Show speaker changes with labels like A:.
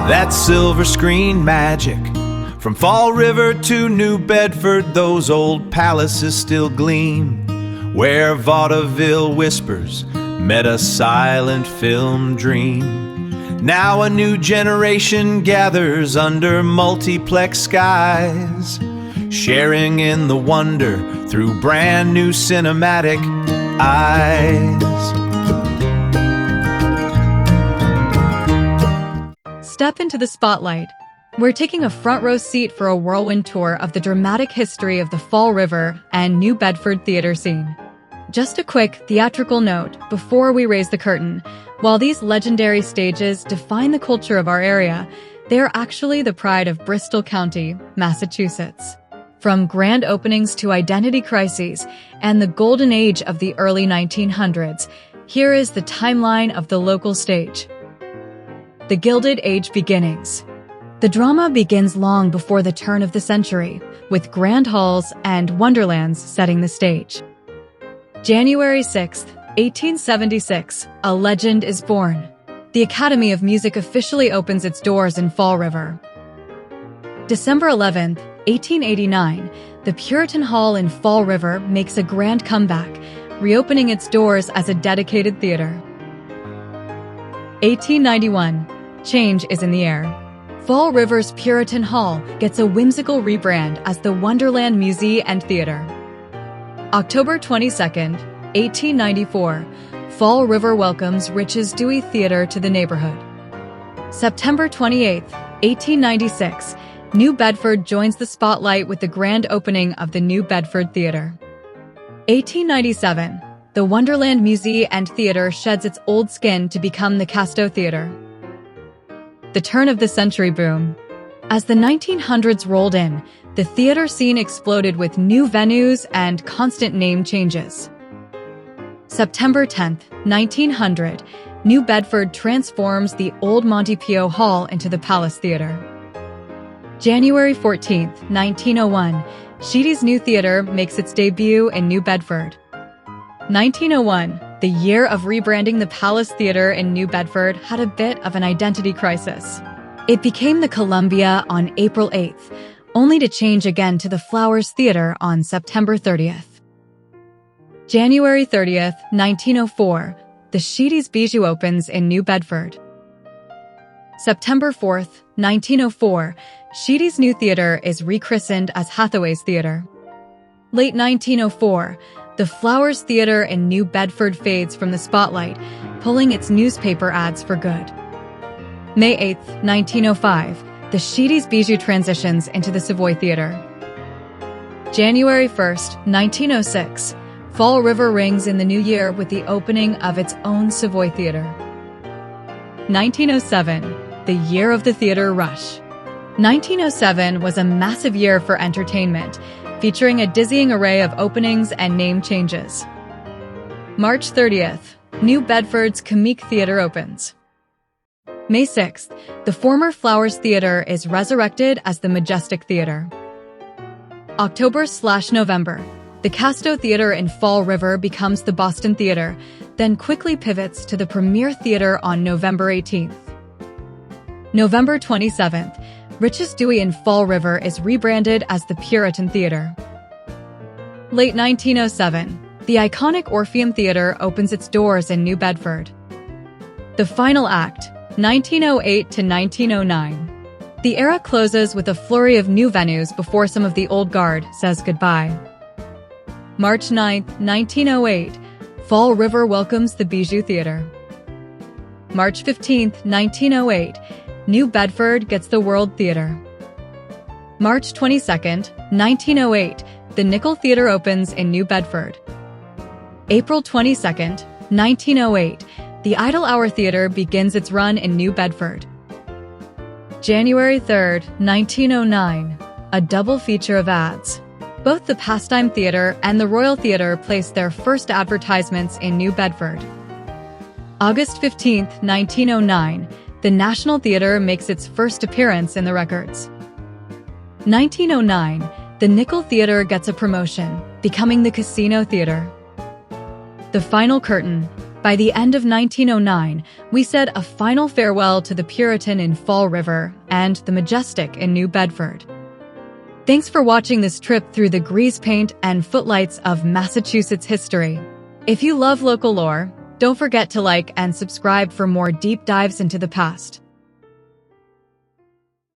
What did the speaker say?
A: That silver screen magic. From Fall River to New Bedford, those old palaces still gleam, where vaudeville whispers met a silent film dream. Now a new generation gathers under multiplex skies, sharing in the wonder through brand new cinematic eyes.
B: Step into the spotlight. We're taking a front row seat for a whirlwind tour of the dramatic history of the Fall River and New Bedford theater scene. Just a quick theatrical note before we raise the curtain. While these legendary stages define the culture of our area, they are actually the pride of Bristol County, Massachusetts. From grand openings to identity crises and the golden age of the early 1900s, here is the timeline of the local stage. The Gilded Age beginnings. The drama begins long before the turn of the century, with grand halls and wonderlands setting the stage. January 6, 1876, a legend is born. The Academy of Music officially opens its doors in Fall River. December 11, 1889, the Puritan Hall in Fall River makes a grand comeback, reopening its doors as a dedicated theater. 1891, change is in the air. Fall River's Puritan Hall gets a whimsical rebrand as the Wonderland Museum and Theater. October 22, 1894, Fall River welcomes Rich's Dewey Theater to the neighborhood. September 28, 1896, New Bedford joins the spotlight with the grand opening of the New Bedford Theater. 1897, the Wonderland Museum and Theater sheds its old skin to become the Casto Theater. The turn of the century boom. As the 1900s rolled in, the theater scene exploded with new venues and constant name changes. September 10, 1900, New Bedford transforms the old Montepio Hall into the Palace Theater. January 14, 1901, Sheedy's New Theater makes its debut in New Bedford. 1901, the year of rebranding the Palace Theater in New Bedford, had a bit of an identity crisis. It became the Columbia on April 8th, only to change again to the Flowers Theater on September 30th. January 30th, 1904, the Sheedy's Bijou opens in New Bedford. September 4th, 1904, Sheedy's New Theater is rechristened as Hathaway's Theater. Late 1904, the Flowers Theater in New Bedford fades from the spotlight, pulling its newspaper ads for good. May 8, 1905, the Sheedy's Bijou transitions into the Savoy Theater. January 1, 1906, Fall River rings in the new year with the opening of its own Savoy Theater. 1907, the year of the theater rush. 1907 was a massive year for entertainment, featuring a dizzying array of openings and name changes. March 30th, New Bedford's Comique Theater opens. May 6th, the former Flowers Theater is resurrected as the Majestic Theater. October/November, the Casto Theater in Fall River becomes the Boston Theater, then quickly pivots to the Premier Theater on November 18th. November 27th, Rich's Dewey in Fall River is rebranded as the Puritan Theater. Late 1907, the iconic Orpheum Theater opens its doors in New Bedford. The final act, 1908 to 1909. The era closes with a flurry of new venues before some of the old guard says goodbye. March 9, 1908, Fall River welcomes the Bijou Theater. March 15, 1908, New Bedford gets the World Theater. March 22, 1908, the Nickel Theater opens in New Bedford. April 22, 1908, the Idle Hour Theater begins its run in New Bedford. January 3, 1909, a double feature of ads. Both the Pastime Theater and the Royal Theater placed their first advertisements in New Bedford. August 15, 1909, the National Theater makes its first appearance in the records. 1909, the Nickel Theater gets a promotion, becoming the Casino Theater. The final curtain, By the end of 1909, we said a final farewell to the Puritan in Fall River and the Majestic in New Bedford. Thanks for watching this trip through the grease paint and footlights of Massachusetts history. If you love local lore, don't forget to like and subscribe for more deep dives into the past.